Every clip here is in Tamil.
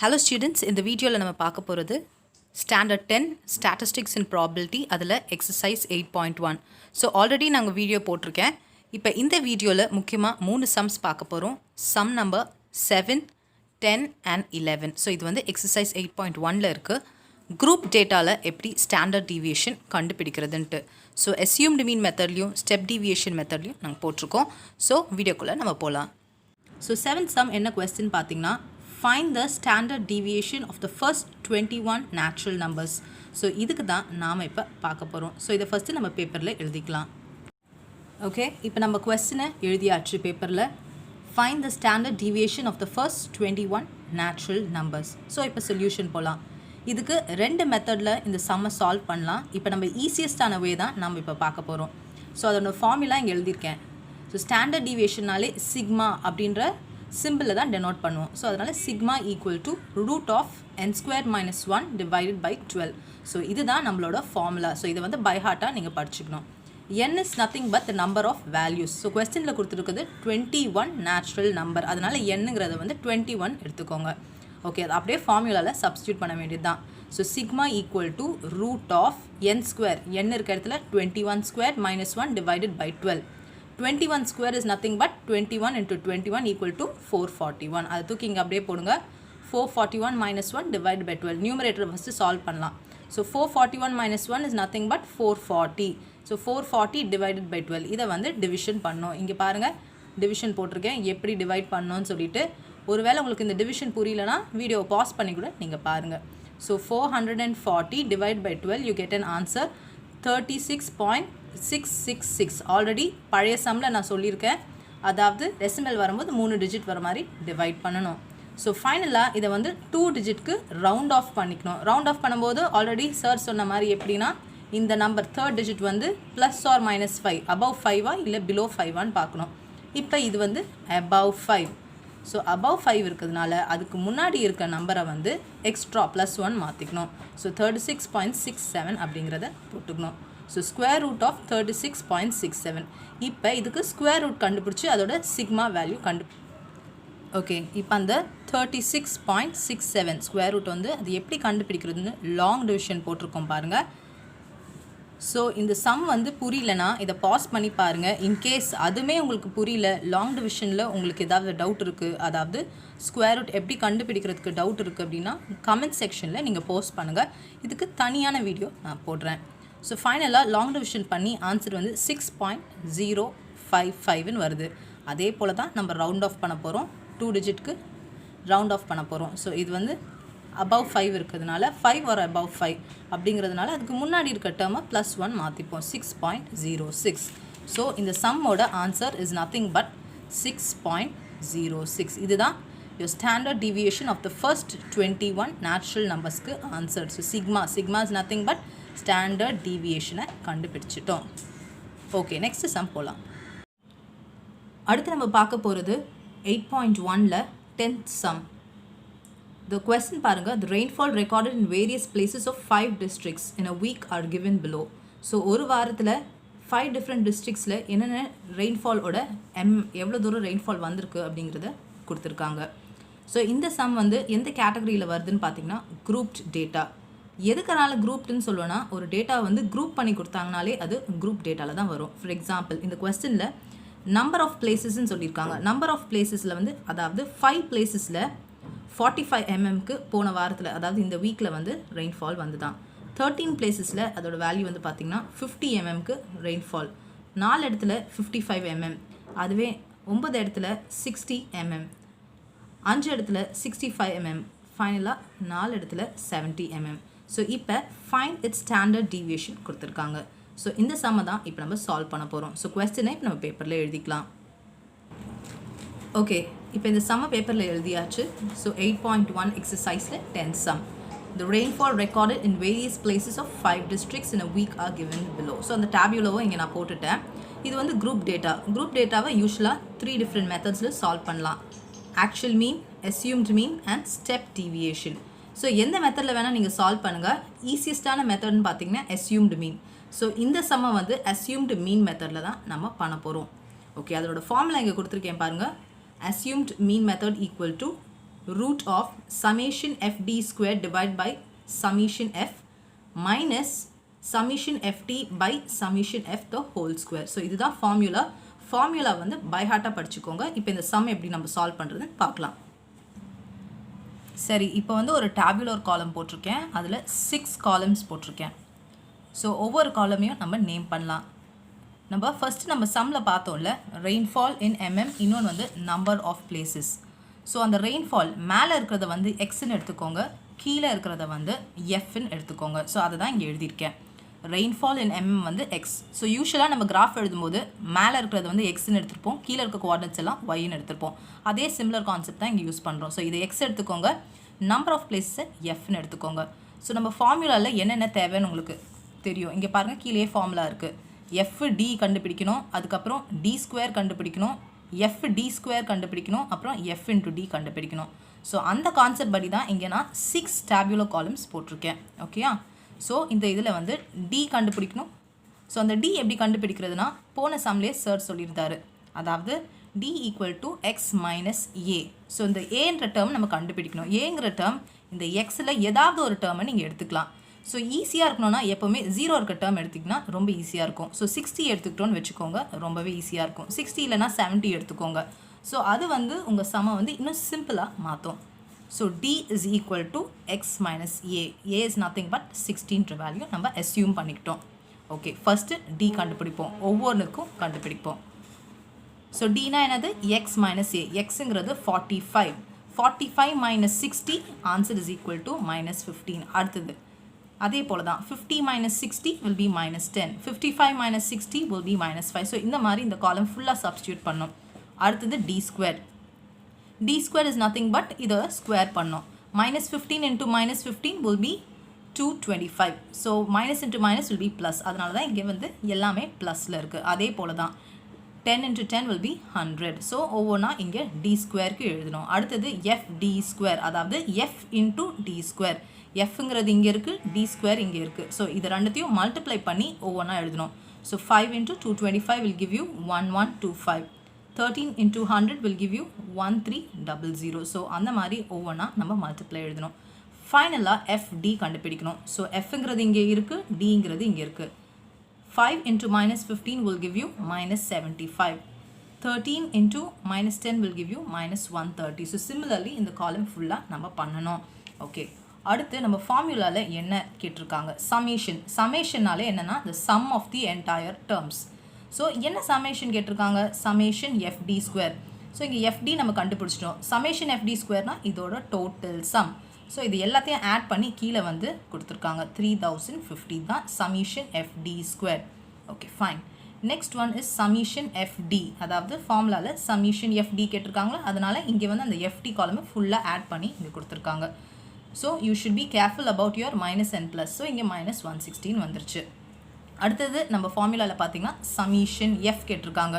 Hello students, இந்த வீடியோவில் நம்ம பார்க்க போகிறது ஸ்டாண்டர்ட் 10 ஸ்டாட்டிஸ்டிக்ஸ் அண்ட் ப்ராபபிலிட்டி அதில் எக்ஸசைஸ் 8.1. ஸோ ஆல்ரெடி நாங்கள் வீடியோ போட்டிருக்கேன். இப்போ இந்த வீடியோவில் முக்கியமாக 3 சம்ஸ் பார்க்க போகிறோம். Sum number 7, 10 and 11. ஸோ இது வந்து எக்ஸசைஸ் 8.1ல் இருக்குது. குரூப் டேட்டாவில் எப்படி ஸ்டாண்டர்ட் டீவியேஷன் கண்டுபிடிக்கிறதுன்ட்டு. ஸோ அஸ்யூம்டு மீன் மெத்தட்லையும் ஸ்டெப் டீவியேஷன் மெத்தட்லையும் நாங்கள் போட்டிருக்கோம். ஸோ வீடியோக்குள்ளே நம்ம போகலாம். ஸோ 7th சம் என்ன கொஸ்டின் பார்த்தீங்கன்னா, find the standard deviation of the first 21 natural numbers. So இதுக்கு தான் நாம் இப்போ பார்க்க போகிறோம். ஸோ இதை ஃபஸ்ட்டு நம்ம பேப்பரில் எழுதிக்கலாம். ஓகே, இப்போ நம்ம கொஸ்டினை எழுதியாச்சு பேப்பரில். find the standard deviation of the first 21 natural numbers. So இப்போ சொல்யூஷன் போகலாம். இதுக்கு 2 மெத்தடில் இந்த சம்மை சால்வ் பண்ணலாம். இப்போ நம்ம ஈஸியஸ்டான வே தான் நம்ம இப்போ பார்க்க போகிறோம். ஸோ அதோட ஃபார்முலா இங்கே எழுதியிருக்கேன். ஸோ ஸ்டாண்டர்ட் டீவியேஷனாலே சிக்மா அப்படின்ற சிம்பிளில் தான் டெனோட் பண்ணுவோம். ஸோ அதனால் sigma equal to root of n square minus 1 divided by 12. So இதுதான் நம்மளோட ஃபார்முலா. ஸோ இதை வந்து பை ஹார்ட்டாக நீங்கள் படிச்சுக்கணும். n is nothing but the number of values. So கொஸ்டினில் கொடுத்துருக்குது 21 நேச்சுரல் நம்பர். அதனால் என்னங்கிறத வந்து 21 எடுத்துக்கோங்க. ஓகே, அது அப்படியே ஃபார்முலாவில் சப்ஸ்டியூட் பண்ண வேண்டியது தான். So sigma equal to root of n square, n இருக்க இடத்துல 21 square minus 1 divided by 12. 21 square is nothing but 21 into 21 equal to 441. அது தூக்கி இங்கே அப்படியே போடுங்க. 441 minus 1 divided by 12. Numerator first solve பண்ணலாம். So 441 minus 1 is nothing but 440. So 440 divided by 12. இதை வந்து டிவிஷன் பண்ணோம். இங்கே பாருங்கள், டிவிஷன் போட்டிருக்கேன், எப்படி டிவைட் பண்ணோன்னு சொல்லிட்டு. ஒருவேளை உங்களுக்கு இந்த டிவிஷன் புரியலனா வீடியோ பாஸ் பண்ணி கூட நீங்கள் பாருங்கள். So 440 divided by 12 you get an answer 36.666. Already பழைய சம்மில் நான் சொல்லியிருக்கேன். அதாவது டெசிமல் வரும்போது 3 டிஜிட் வர மாதிரி டிவைட் பண்ணணும். ஸோ ஃபைனலாக இதை வந்து 2 டிஜிட்க்கு ரவுண்ட் ஆஃப் பண்ணிக்கணும். ரவுண்ட் ஆஃப் பண்ணும்போது ஆல்ரெடி சார் சொன்ன மாதிரி எப்படின்னா, இந்த நம்பர் 3rd டிஜிட் வந்து ப்ளஸ் ஆர் மைனஸ் 5, அபவ் 5ஆ இல்லை பிலோ 5ஆன்னு பார்க்கணும். இப்போ இது வந்து அபவ் 5. ஸோ அபவ் 5 இருக்கிறதுனால அதுக்கு முன்னாடி இருக்க நம்பரை வந்து எக்ஸ்ட்ரா ப்ளஸ் 1 மாற்றிக்கணும். ஸோ 36.67 அப்படிங்கிறத போட்டுக்கணும். So square root of 36.67. இப்போ இதுக்கு ஸ்கொயர் ரூட் கண்டுபிடிச்சி அதோட சிக்மா வேல்யூ ஓகே, இப்போ அந்த 36.67 ஸ்கொயர் ரூட் வந்து அது எப்படி கண்டுபிடிக்கிறதுன்னு லாங் டிவிஷன் போட்டிருக்கோம் பாருங்கள். ஸோ இந்த சம் வந்து புரியலனா இதை பாஸ் பண்ணி பாருங்கள். இன்கேஸ் அதுவுமே உங்களுக்கு புரியல, லாங் டிவிஷனில் உங்களுக்கு ஏதாவது டவுட் இருக்குது, அதாவது ஸ்கொயர் ரூட் எப்படி கண்டுபிடிக்கிறதுக்கு டவுட் இருக்குது அப்படின்னா கமெண்ட் செக்ஷனில் நீங்கள் போஸ்ட் பண்ணுங்கள். இதுக்கு தனியான வீடியோ நான் போடுறேன். ஸோ ஃபைனலாக லாங் டிவிஷன் பண்ணி ஆன்சர் வந்து 6.055ன்னு வருது. அதே போல் தான் நம்ம ரவுண்ட் ஆஃப் பண்ண போகிறோம். 2 டிஜிட்க்கு ரவுண்ட் ஆஃப் பண்ண போகிறோம். ஸோ இது வந்து அபவ் 5 இருக்கிறதுனால 5 ஒரு அபவ் 5 அப்படிங்கிறதுனால அதுக்கு முன்னாடி இருக்க டேர்மை ப்ளஸ் 1 மாற்றிப்போம். 6.06. ஸோ இந்த சம்மோட ஆன்சர் இஸ் நத்திங் பட் 6.06. இதுதான் your standard deviation of the first 21 natural numbersக்கு answer. So sigma is nothing but standard டீவியேஷனை கண்டுபிடிச்சிட்டோம். ஓகே, நெக்ஸ்ட் சம் போகலாம். அடுத்து நம்ம பார்க்க போகிறது 8.1ல் 10th சம். The question பாருங்க, the rainfall recorded in various places of 5 districts in a week are given below. So ஒரு வாரத்தில் 5 டிஃப்ரெண்ட் டிஸ்ட்ரிக்ஸில் என்னென்ன ரெயின்ஃபாலோட எவ்வளோ தூரம் ரெயின்ஃபால் வந்திருக்கு அப்படிங்கிறத கொடுத்துருக்காங்க. ஸோ இந்த சம் வந்து எந்த கேட்டகரியில் வருதுன்னு பார்த்தீங்கன்னா குரூப்ட் டேட்டா. எதுக்கனால குரூப்டுன்னு சொல்லுவோன்னா, ஒரு டேட்டா வந்து குரூப் பண்ணி கொடுத்தாங்கனாலே அது குரூப் டேட்டாவில் தான் வரும். ஃபார் எக்ஸாம்பிள் இந்த கொஸ்டினில் நம்பர் ஆஃப் பிளேசஸ்ன்னு சொல்லியிருக்காங்க. நம்பர் ஆஃப் பிளேசஸில் வந்து அதாவது 5 பிளேசஸில் 45 mmக்கு போன வாரத்தில் அதாவது இந்த வீக்கில் வந்து ரெயின்ஃபால் வந்து தான். 13 பிளேசஸில் அதோட வேல்யூ வந்து பார்த்திங்கன்னா 50 mmக்கு ரெயின்ஃபால். 4 இடத்துல 55 mm, அதுவே 9 இடத்துல 60 mm, 5 இடத்துல 65 mm, ஃபைனலாக 4 இடத்துல 70 mm. ஸோ இப்போ ஃபைண்ட் இட்ஸ் ஸ்டாண்டர்ட் டீவியேஷன் கொடுத்துருக்காங்க. ஸோ இந்த சம்மை தான் இப்போ நம்ம சால்வ் பண்ண போகிறோம். ஸோ கொஸ்டினை இப்போ நம்ம பேப்பரில் எழுதிக்கலாம். ஓகே, இப்போ இந்த சம்ம பேப்பரில் எழுதியாச்சு. ஸோ 8.1 எக்ஸசைஸில் 10th sum. The rainfall recorded in various places of 5 districts in a week are given below. So அந்த டேபியூலோவை இங்கே நான் போட்டுட்டேன். இது வந்து குரூப் டேட்டா. குரூப் டேட்டாவை யூஸ்வலாக 3 டிஃப்ரெண்ட் மெத்தட்ஸில் சால்வ் பண்ணலாம். Actual mean, assumed mean and step deviation. So எந்த மெத்தடில் வேணால் நீங்கள் சால்வ் பண்ணுங்கள். ஈஸியஸ்டான மெத்தட்னு பார்த்தீங்கன்னா அஸ்யூம்டு மீன். ஸோ இந்த சம்மை வந்து அஸ்யூம்டு மீன் மெத்தடில் தான் நம்ம பண்ண போகிறோம். ஓகே, அதோட ஃபார்முலா இங்கே கொடுத்துருக்கேன் பாருங்கள். assumed mean method equal to root of summation fd square divided by summation f minus summation ft by summation f the whole square. So இதுதான் ஃபார்முலா வந்து பை ஹார்ட்டாக படிச்சுக்கோங்க. இப்போ இந்த சம் எப்படி நம்ம சால்வ் பண்ணுறதுன்னு பார்க்கலாம். சரி, இப்போ வந்து ஒரு டேபுலர் காலம் போட்டிருக்கேன். அதில் 6 காலம்ஸ் போட்டிருக்கேன். ஸோ ஒவ்வொரு காலமையும் நம்ம நேம் பண்ணலாம். நம்ம ஃபஸ்ட்டு நம்ம சம்மில் பார்த்தோம்ல, ரெயின்ஃபால் இன் mm, இன்னொன்று வந்து நம்பர் ஆஃப் பிளேசஸ். ஸோ அந்த ரெயின்ஃபால் மேலே இருக்கிறத வந்து எக்ஸ்ன்னு எடுத்துக்கோங்க, கீழே இருக்கிறத வந்து எஃப்ன்னு எடுத்துக்கோங்க. ஸோ அதை தான் இங்கே எழுதியிருக்கேன். ரெயின்ஃபால் இன் mm வந்து எக்ஸ். ஸோ யூஸ்வலாக நம்ம கிராஃப் எழுதும்போது மேலே இருக்கிறத வந்து எக்ஸ்ன்னு எடுத்துருப்போம், கீழே இருக்க கோஆர்டினேட்ஸ் எல்லாம் ஒய்ன்னு எடுத்துருப்போம். அதே சிமிலர் கான்செப்ட் தான் இங்கே யூஸ் பண்ணுறோம். ஸோ இதை எக்ஸ் எடுத்துக்கோங்க, நம்பர் ஆஃப் பிளேஸை எஃப்னு எடுத்துக்கோங்க. ஸோ நம்ம ஃபார்முலாவில் என்னென்ன தேவைன்னு உங்களுக்கு தெரியும். இங்கே பாருங்கள், கீழே ஃபார்முலா இருக்குது. எஃப் டி கண்டுபிடிக்கணும், அதுக்கப்புறம் டி ஸ்கொயர் கண்டுபிடிக்கணும், எஃப் டி ஸ்கொயர் கண்டுபிடிக்கணும், அப்புறம் எஃப் இன்ட்டு டி கண்டுபிடிக்கணும். ஸோ அந்த கான்செப்ட் படி தான் இங்கே நான் 6 டேபுலர் காலம்ஸ் போட்டிருக்கேன். ஓகேயா? ஸோ இந்த இதில் வந்து டி கண்டுபிடிக்கணும். ஸோ அந்த டி எப்படி கண்டுபிடிக்கிறதுனா, போன சம்லேயே சார் சொல்லியிருந்தாரு. அதாவது d equal to X minus a. So இந்த ஏன்ற டேர்ம் நம்ம கண்டுபிடிக்கணும். ஏங்கிற டேர்ம் இந்த எக்ஸில் ஏதாவது ஒரு டேர்மை நீங்கள் எடுத்துக்கலாம். ஸோ ஈஸியாக இருக்கணும்னா எப்போவுமே 0 இருக்க டேர்ம் எடுத்திங்கன்னா ரொம்ப ஈஸியாக இருக்கும். ஸோ 60 எடுத்துக்கிட்டோன்னு வச்சுக்கோங்க, ரொம்பவே ஈஸியாக இருக்கும். 60 இல்லைனா 70 எடுத்துக்கோங்க. ஸோ அது வந்து உங்கள் சம வந்து இன்னும் சிம்பிளாக மாற்றும். So D is equal to X minus A. A is nothing but 16 value நம்ம அஸ்யூம் பண்ணிக்கிட்டோம். ஓகே, ஃபஸ்ட்டு டி கண்டுபிடிப்போம், ஒவ்வொன்றுக்கும் கண்டுபிடிப்போம். ஸோ டினா என்னது? X minus A. எக்ஸுங்கிறது 45. 45 minus 60, answer is equal to minus 15. அடுத்தது அதே போல் தான் 50 minus 60 will be minus 10. 55 minus 60 will be minus 5. So இந்த மாதிரி இந்த காலம் ஃபுல்லாக சப்ஸ்டியூட் பண்ணோம். அடுத்தது d square. D square is nothing but இதை ஸ்கொயர் பண்ணோம். minus 15 into minus 15 will be 225. So minus into minus will be plus. அதனால தான் இங்கே வந்து எல்லாமே ப்ளஸில் இருக்குது. அதே போல் தான் 10 into 10 will be 100. ஸோ ஒவ்வொன்றா இங்கே டி ஸ்கொயருக்கு எழுதணும். அடுத்தது எஃப் டி ஸ்கொயர், அதாவது எஃப் இன்ட்டு டி ஸ்கொயர். எஃப்ங்கிறது இங்கே இருக்குது, டி ஸ்கொயர் இங்கே இருக்குது. ஸோ இது ரெண்டுத்தையும் மல்டிப்ளை பண்ணி ஒவ்வொன்றா எழுதணும். So 5 into 225 will give you 1125. 13 into 100 will give you 1300. So அந்த மாதிரி ஒவ்வொன்றா நம்ம மல்டிப்ளை எழுதணும். ஃபைனலாக எஃப் டி கண்டுபிடிக்கணும். ஸோ எஃப்ங்கிறது இங்கே இருக்குது, டிங்கிறது இங்கே இருக்குது. 5 into minus 15 will give you minus 75. 13 into minus 10 will give you minus 130. So similarly இந்த காலம் ஃபுல்லாக நம்ம பண்ணணும். ஓகே, அடுத்து நம்ம ஃபார்முலாவில் என்ன கேட்டிருக்காங்க? சமேஷன். சமேஷன்னாலே என்னென்னா the sum of the entire terms. So என்ன சமேஷன் கேட்டிருக்காங்க? Summation fd square. ஸோ இங்கே எஃப்டி நம்ம கண்டுபிடிச்சிட்டோம். சமேஷன் எஃப்டி ஸ்கொயர்னால் இதோட டோட்டல் சம். ஸோ இது எல்லாத்தையும் ஆட் பண்ணி கீழே வந்து கொடுத்துருக்காங்க. 3050 தான் summation fd square. Okay, fine. Next one is summation fd. அதாவது ஃபார்முலாவில் சமேஷன் எஃப்டி கேட்டிருக்காங்களா, அதனால் இங்கே வந்து அந்த எஃப்டி காலமை ஃபுல்லாக ஆட் பண்ணி இங்கே கொடுத்துருக்காங்க. So you should be careful about your minus and plus. So இங்கே மைனஸ் 116 வந்துருச்சு. அடுத்தது நம்ம ஃபார்முலாவில் பார்த்தீங்கன்னா சமேஷன் எஃப் கேட்டிருக்காங்க.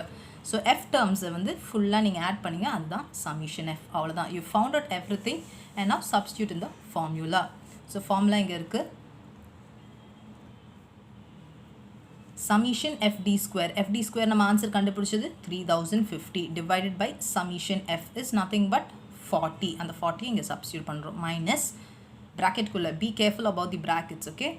ஸோ எஃப் டேர்ம்ஸை வந்து ஃபுல்லாக நீங்கள் ஆட் பண்ணிங்க, அதுதான் சமேஷன் எஃப். அவ்வளோதான். You found out every thing and now substitute in the formula. So formula இங்கே இருக்குது. summation fd square. fd square நம்ம ஆன்சர் கண்டுபிடிச்சது 3050 divided by summation f is nothing but 40. அந்த 40 இங்கே substitute பண்ணுறோம். minus bracket குள்ள, be careful about the brackets, okay?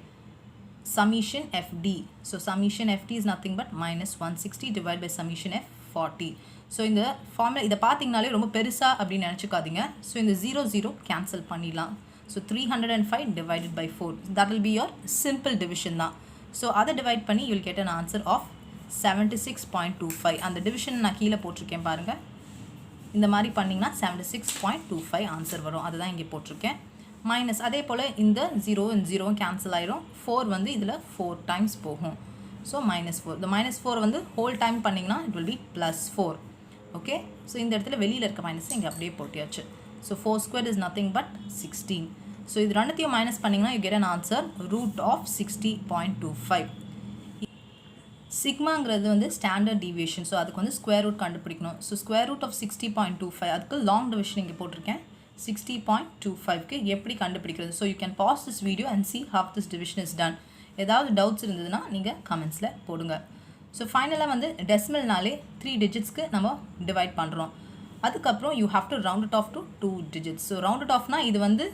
summation fd. so summation fd is nothing but minus 160 divided by summation f 40. So இந்த ஃபார்முலா இதை பார்த்தீங்கனாலே ரொம்ப பெருசாக அப்படின்னு நினச்சிக்காதீங்க. ஸோ இந்த 0 கேன்சல் பண்ணிடலாம். So 305 divided by 4, that will be your simple division தான். ஸோ அதை டிவைட் பண்ணி you will get an answer of 76.25. அந்த டிவிஷன் நான் கீழே போட்டிருக்கேன் பாருங்கள். இந்த மாதிரி பண்ணிங்கன்னா 76.25 ஆன்சர் வரும். அதுதான் இங்கே போட்டிருக்கேன். மைனஸ் அதே போல் இந்த 0 கேன்சல் ஆயிரும். 4 வந்து இதில் 4 டைம்ஸ் போகும். ஸோ -4. இந்த -4 வந்து ஹோல் டைம் பண்ணிங்கன்னா it will be +4. Okay, so இந்த இடத்துல வெளியில் இருக்க மைனஸ் இங்கே அப்படியே போட்டியாச்சு. So 4 squared is nothing but 16. So இது ரெண்டுத்தையும் மைனஸ் பண்ணிங்கன்னா you get an answer root of 60.25. சிக்மாங்கிறது வந்து ஸ்டாண்டர்ட் டீவியேஷன். ஸோ அதுக்கு வந்து ஸ்கொயர் ரூட் கண்டுபிடிக்கணும். ஸோ ஸ்கொயர் ரூட் ஆஃப் 60.25, அதுக்கு லாங் டிவிஷன் இங்கே போட்டிருக்கேன். 60.25க்கு எப்படி கண்டுபிடிக்கிறது? So you can pause this video and see how this division is done. ஏதாவது டவுட்ஸ் இருந்ததுன்னா நீங்கள் கமெண்ட்ஸில் போடுங்க. ஸோ ஃபைனலாக வந்து டெசிமல்னாலே 3 டிஜிட்ஸ்க்கு நம்ம டிவைட் பண்ணுறோம். அதுக்கப்புறம் you have to round it off to 2 digits. So round it ஆஃப்னா இது வந்து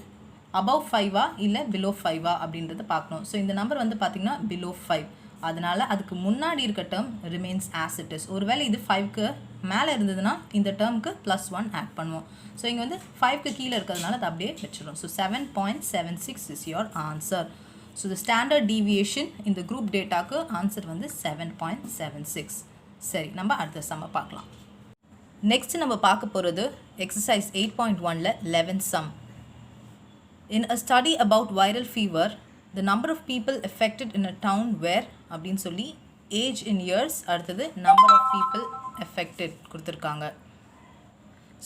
above 5 இல்லை below 5 அப்படின்றத பார்க்கணும். ஸோ இந்த நம்பர் வந்து பார்த்திங்கன்னா below 5, அதனால் அதுக்கு முன்னாடி இருக்க term remains as it is. ஒருவேளை இது 5க்கு மேலே இருந்ததுன்னா இந்த டேர்முக்கு +1 ஆட் பண்ணுவோம். ஸோ இங்கே வந்து 5க்கு கீழே இருக்கிறதுனால அது அப்படியே வச்சிடும். So 7.76 is your answer. So the standard deviation இந்த குரூப் டேட்டாக்கு ஆன்சர் வந்து 7.76. சரி, நம்ம அடுத்த சம்மை பார்க்கலாம். நெக்ஸ்ட் நம்ம பார்க்க போகிறது எக்ஸசைஸ் 8.1ல 11th sum. In a study about viral fever, the number of people affected in a town where அப்படின்னு சொல்லி age in years அடுத்தது number of people affected கொடுத்துருக்காங்க.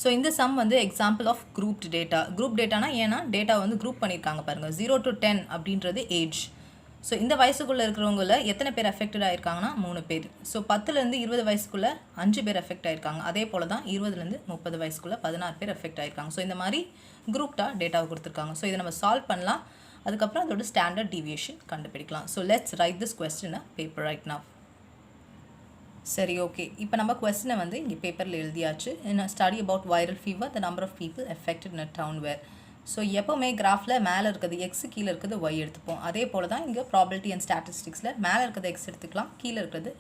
ஸோ இந்த சம் வந்து example of grouped data. Group டேட்டானா ஏன்னா டேட்டா வந்து குரூப் பண்ணியிருக்காங்க பாருங்கள். 0 to 10 அப்படின்றது ஏஜ். ஸோ இந்த வயசுக்குள்ளே இருக்கிறவங்கள எத்தனை பேர் அஃபெக்டட் ஆகிருக்காங்கன்னா 3 பேர். ஸோ 10லேருந்து 20 வயசுக்குள்ளே 5 பேர் அஃபெக்ட் ஆகிருக்காங்க. அதே போல் தான் 20லேருந்து 30 வயசுக்குள்ளே 16 பேர் அஃபெக்ட் ஆகிருக்காங்க. ஸோ இந்த மாதிரி குரூப்டாக டேட்டாவை கொடுத்துருக்காங்க. ஸோ இதை நம்ம சால்வ் பண்ணலாம். அதுக்கப்புறம் அதோட ஸ்டாண்டர்ட் டீவியேஷன் கண்டுபிடிக்கலாம். So let's write this question paper right now. சரி, ஓகே. இப்போ நம்ம கொஸ்டினை வந்து இங்கே பேப்பரில் எழுதியாச்சு. In study about viral fever the number of people affected in a town where. So எப்போவுமே கிராஃபில் மேலே இருக்கிறது எக்ஸு, கீழே இருக்கிறது ஒய் எடுத்துப்போம். அதே போல் தான் இங்கே ப்ராபபிலிட்டி அண்ட் ஸ்டாட்டிஸ்டிக்ஸில் மேலே இருக்கிறது எக்ஸ் எடுத்துக்கலாம், கீழே இருக்கிறது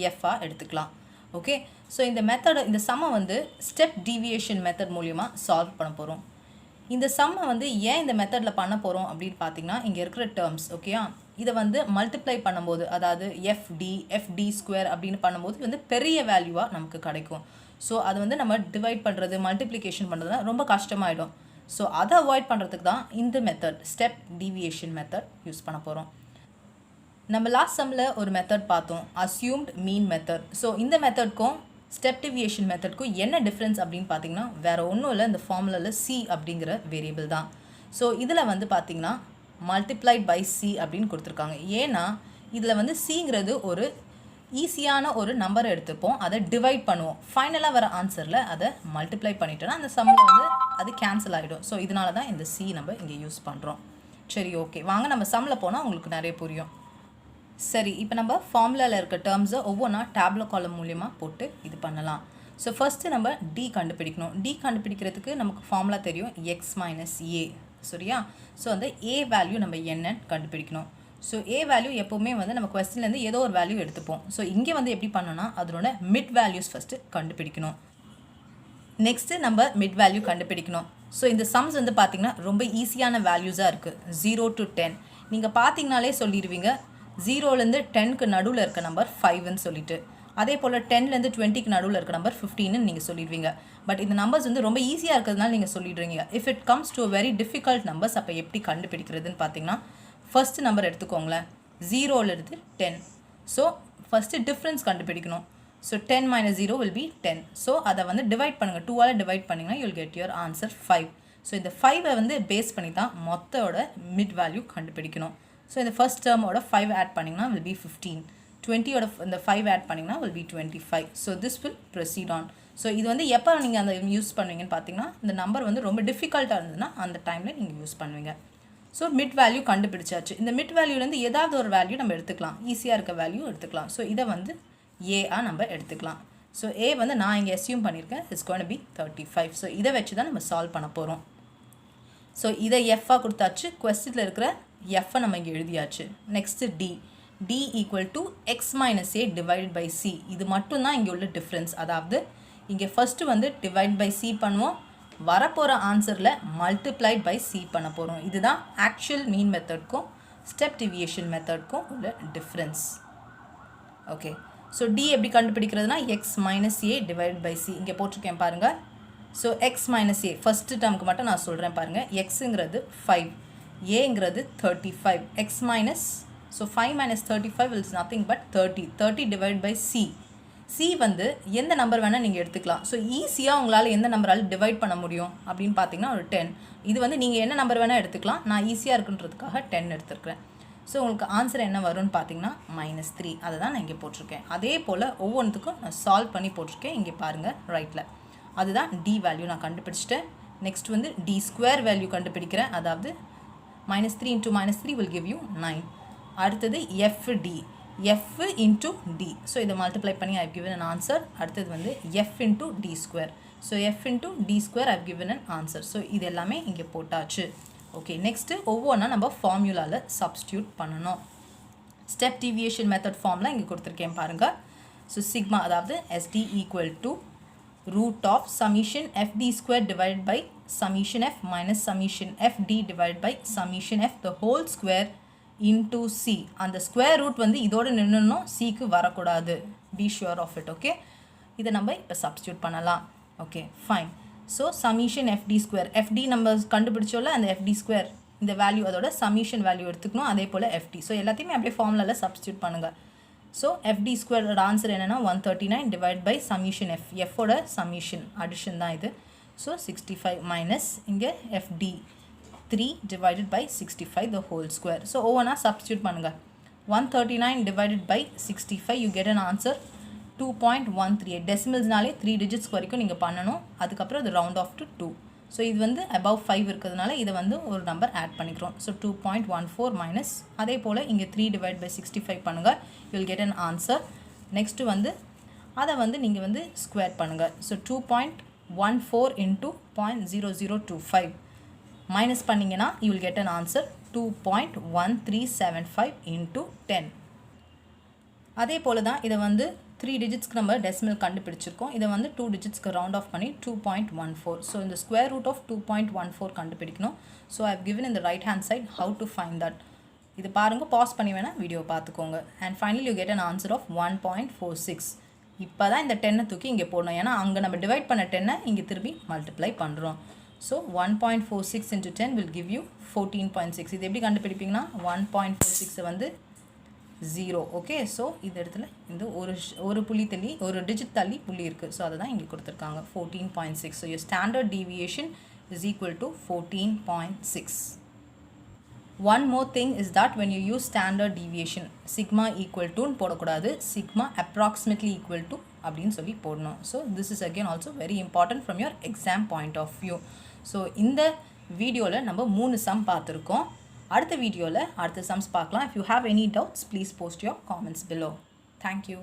எஃப்ஆ எடுத்துக்கலாம். ஓகே. ஸோ இந்த மெத்தடை, இந்த சம்மை வந்து ஸ்டெப் டீவியேஷன் மெத்தட் மூலியமாக சால்வ் பண்ண போகிறோம். இந்த சம்மை வந்து ஏன் இந்த மெத்தடில் பண்ண போகிறோம் அப்படின்னு பார்த்தீங்கன்னா, இங்கே இருக்கிற டேர்ம்ஸ் ஓகேயா, இதை வந்து மல்டிப்ளை பண்ணும்போது, அதாவது எஃப்டி ஸ்கொயர் அப்படின்னு பண்ணும்போது வந்து பெரிய வேல்யூவாக நமக்கு கிடைக்கும். ஸோ அதை வந்து நம்ம டிவைட் பண்ணுறது, மல்டிப்ளிகேஷன் பண்ணுறதுனா ரொம்ப கஷ்டமாயிடும். ஸோ அதை அவாய்ட் பண்ணுறதுக்கு தான் இந்த method, step deviation method use பண்ண போகிறோம். நம்ம லாஸ்ட் சம்மில் ஒரு மெத்தட் பார்த்தோம், அஸ்யூம்ட் மீன் மெத்தட். ஸோ இந்த மெத்தட்க்கும் ஸ்டெப் டீவியேஷன் மெத்தட்க்கும் என்ன டிஃப்ரென்ஸ் அப்படின்னு பார்த்தீங்கன்னா, வேறு ஒன்றும் இல்லை, இந்த ஃபார்முலாவில் சி அப்படிங்கிற வேரியபிள் தான். ஸோ இதில் வந்து பார்த்திங்கன்னா மல்டிப்ளைட் பை சி அப்படின்னு கொடுத்துருக்காங்க. ஏன்னா இதில் வந்து சிங்கிறது ஒரு ஈஸியான ஒரு நம்பரை எடுத்துப்போம், அதை டிவைட் பண்ணுவோம், ஃபைனலாக வர ஆன்சரில் அதை மல்டிப்ளை பண்ணிட்டோன்னா அந்த சம்மில் வந்து அது கேன்சல் ஆகிடும். ஸோ இதனால தான் இந்த சி நம்ம இங்கே யூஸ் பண்ணுறோம். சரி, ஓகே, வாங்க நம்ம சம்மில் போனால் உங்களுக்கு நிறைய புரியும். சரி, இப்போ நம்ம ஃபார்முலாவில் இருக்க டேர்ம்ஸை ஒவ்வொன்றா டேப்லோ காலம் மூலியமாக போட்டு இது பண்ணலாம். ஸோ ஃபஸ்ட்டு நம்ம டி கண்டுபிடிக்கணும். டி கண்டுபிடிக்கிறதுக்கு நமக்கு ஃபார்முலா தெரியும், எக்ஸ் மைனஸ் ஏ. சரியா? ஸோ அந்த ஏ வேல்யூ நம்ம என்னன்னு கண்டுபிடிக்கணும். ஸோ ஏ வேல்யூ எப்போவுமே வந்து நம்ம கொஸ்டின்லேருந்து ஏதோ ஒரு வேல்யூ எடுத்துப்போம். ஸோ இங்கே வந்து எப்படி பண்ணோன்னா அதனோட மிட் வேல்யூஸ் ஃபஸ்ட்டு கண்டுபிடிக்கணும். நெக்ஸ்ட்டு நம்ம மிட் வேல்யூ கண்டுபிடிக்கணும். ஸோ இந்த சம்ஸ் வந்து பார்த்திங்கன்னா ரொம்ப ஈஸியான வேல்யூஸாக இருக்குது. 0 to 10 நீங்கள் பார்த்தீங்கனாலே சொல்லிடுவீங்க. 0லேருந்து 10க்கு நடுவில் இருக்க நம்பர் 5ன்னு சொல்லிட்டு, அதே போல் 10லேருந்து 20க்கு நடுவில் இருக்க நம்பர் 15ன்னு நீங்கள் சொல்லிடுவீங்க. பட் இந்த நம்பர்ஸ் வந்து ரொம்ப ஈஸியாக இருக்கிறதுனால நீங்கள் சொல்லிடுறீங்க. If it comes to very difficult numbers, அப்போ எப்படி கண்டுபிடிக்கிறதுன்னு பார்த்தீங்கன்னா, ஃபஸ்ட்டு நம்பர் எடுத்துக்கோங்களேன், 0லேருந்து 10. ஸோ ஃபஸ்ட்டு டிஃப்ரென்ஸ் கண்டுபிடிக்கணும். So 10 minus 0 will be 10. So அதை வந்து டிவைட் பண்ணுங்கள், 2ஆல் டிவைட் பண்ணிங்கன்னா you'll get your answer 5. So இந்த 5ஐ வந்து பேஸ் பண்ணி தான் மொத்தோட மிட் வேல்யூ கண்டுபிடிக்கணும். ஸோ இந்த ஃபர்ஸ்ட் டேர்மோட 5 ஆட் பண்ணிங்கன்னா will be 15. 20ஓட இந்த 5 ஆட் பண்ணிங்கன்னா will be 25. So this will proceed on. So இது வந்து எப்போ நீங்கள் அந்த யூஸ் பண்ணுவீங்கன்னு பார்த்தீங்கன்னா, இந்த நம்பர் வந்து ரொம்ப டிஃபிகல்ட்டாக இருந்ததுன்னா அந்த டைமில் நீங்கள் யூஸ் பண்ணுவீங்க. ஸோ மிட் வேல்யூ கண்டுபிடிச்சாச்சு. இந்த மிட் வேல்யூலேருந்து ஏதாவது ஒரு வேல்யூ நம்ம எடுத்துக்கலாம், ஈஸியாக இருக்க வேல்யூ எடுத்துக்கலாம். ஸோ இதை வந்து ஏஆ நம்ம எடுத்துக்கலாம். ஸோ ஏ வந்து நான் இங்கே அஸ்யூம் பண்ணியிருக்கேன், it's going to be 35. So இதை வச்சு தான் நம்ம சால்வ் பண்ண போகிறோம். ஸோ இதை எஃப்பாக கொடுத்தாச்சு, கொஸ்டினில் இருக்கிற எஃப்பை நம்ம இங்கே எழுதியாச்சு. Next d equal to X minus A divide by c. இது மட்டும்தான் இங்கே உள்ள டிஃப்ரென்ஸ். அதாவது இங்கே ஃபஸ்ட்டு வந்து டிவைட் பை சி பண்ணுவோம், வரப்போகிற ஆன்சரில் மல்டிப்ளைட் பை சி பண்ண போகிறோம். இதுதான் ஆக்சுவல் மீன் மெத்தட்க்கும் ஸ்டெப் டிவியேஷன் மெத்தட்க்கும் உள்ள டிஃப்ரென்ஸ். ஓகே. ஸோ டி எப்படி கண்டுபிடிக்கிறதுனா, X minus A divide by C இங்கே போட்டிருக்கேன் பாருங்கள். So X minus A first டேர்முக்கு மட்டும் நான் சொல்கிறேன் பாருங்கள். எக்ஸுங்கிறது 5, ஏங்கிறது 35. X minus, so 5 minus 35 is nothing but 30 divided by c. C வந்து எந்த நம்பர் வேணால் நீங்கள் எடுத்துக்கலாம். ஸோ ஈஸியாக உங்களால் எந்த நம்பரால் டிவைட் பண்ண முடியும் அப்படின்னு பார்த்தீங்கன்னா ஒரு 10. இது வந்து நீங்கள் என்ன நம்பர் வேணால் எடுத்துக்கலாம், நான் ஈஸியாக இருக்குன்றதுக்காக 10 எடுத்துருக்கிறேன். ஸோ உங்களுக்கு ஆன்சர் என்ன வரும்னு பார்த்தீங்கன்னா -3. அதை தான் நான் இங்கே போட்டிருக்கேன். அதே போல் ஒவ்வொன்றுத்துக்கும் நான் சால்வ் பண்ணி போட்டிருக்கேன். இங்கே பாருங்கள் ரைட்டில். அதுதான் டி வேல்யூ நான் கண்டுபிடிச்சிட்டேன். நெக்ஸ்ட் வந்து டி ஸ்கொயர் வேல்யூ கண்டுபிடிக்கிறேன். அதாவது -3 × -3 will give you 9. அடுத்தது fd. f into d. So இதை மல்டிப்ளை பண்ணி I have given an answer. அடுத்தது வந்து f into d square. So f into d square I have given an answer. So இது எல்லாமே இங்கே போட்டாச்சு. ஓகே, நெக்ஸ்ட்டு ஒவ்வொன்றா நம்ம ஃபார்முலாவில் சப்ஸ்டியூட் பண்ணணும். ஸ்டெப் டிவியேஷன் மெத்தட் ஃபார்ம்லாம் இங்கே கொடுத்துருக்கேன் பாருங்கள். ஸோ சிக்மா அதாவது SD equal to root of summation fd square divided by summation f minus summation fd divided by summation f the whole square into c. அந்த ஸ்கொயர் ரூட் வந்து இதோட நின்னும் cக்கு வரக்கூடாது. be sure of it. Okay, இதை நம்ம இப்போ சப்ஸ்டியூட் பண்ணலாம். Okay fine. So summation fd square, fd நம்ம கண்டுபிடிச்சோல்ல, அந்த fd ஸ்கொயர் இந்த வேல்யூ அதோட சமீஷன் வேல்யூ எடுத்துக்கணும். அதே போல் fd. ஸோ எல்லாத்தையுமே அப்படியே ஃபார்முலாவில் சப்ஸ்டியூட் பண்ணுங்கள். ஸோ fd ஸ்கொயரோட ஆன்சர் என்னென்னா 139 டிவைட் பை சமீஷன் f. எஃபோட சமீஷன் அடிஷன் தான் இது. ஸோ 65 மைனஸ் இங்கே fd 3 divided by 65 the whole square. So ஒவ்வொன்றா substitute பண்ணுங்க. 139 divided by 65 you get an answer 2.138. டெசிமல்ஸ்னாலே 3 digits வரைக்கும் நீங்கள் பண்ணணும். அதுக்கப்புறம் அது round off to 2. ஸோ இது வந்து above 5 இருக்கிறதுனால இதை வந்து ஒரு நம்பர் ஆட் பண்ணிக்கிறோம். ஸோ 2.14 மைனஸ் அதே போல் இங்கே 3 divided by 65 பண்ணுங்கள். you will get an answer. Next வந்து அதை வந்து நீங்கள் வந்து ஸ்கொயர் பண்ணுங்கள். ஸோ 2.14 into 0.0025 மைனஸ் பண்ணிங்கன்னா you will get an answer 2.1375 into 10. அதே போல் தான் இதை வந்து 3 டிஜிட்ஸ்க்கு நம்ம டெசிமல் கண்டுபிடிச்சிருக்கோம். இதை வந்து 2 டிஜிட்ஸ்க்கு ரவுண்ட் ஆஃப் பண்ணி 2.14. ஸோ இந்த ஸ்கொயர் ரூட் ஆஃப் 2.14 கண்டுபிடிக்கணும். So I have given in the right hand side how to find that. இது பாருங்கள், பாஸ் பண்ணி வேணால் வீடியோ பார்த்துக்கோங்க. And finally you get an answer of 1.46. இப்போ தான் இந்த 10 தூக்கி இங்கே போடணும். ஏன்னா அங்கே நம்ம டிவைட் பண்ண 10 இங்கே திருப்பி மல்டிப்ளை பண்ணுறோம். So 1.46 into 10 will give you 14.6. இது எப்படி கண்டுபிடிப்பீங்கன்னா 1.46 வந்து 0. ஓகே, ஸோ இந்த இடத்துல இந்த ஒரு புள்ளி தள்ளி ஒரு டிஜிட் தள்ளி புள்ளி இருக்குது. ஸோ அதை தான் இங்கே கொடுத்துருக்காங்க 14.6. So your standard deviation is equal to 14.6. One more thing is that when you use standard deviation, sigma equal to போடக்கூடாது, sigma approximately equal to அப்படின்னு சொல்லி போடணும். So this is again also very important from your exam point of view. So இந்த வீடியோவில் நம்ம 3 சம் பார்த்துருக்கோம். அடுத்த வீடியோவில் அடுத்த சம்ஸ் பார்க்கலாம். If you have any doubts, please post your comments below. Thank you.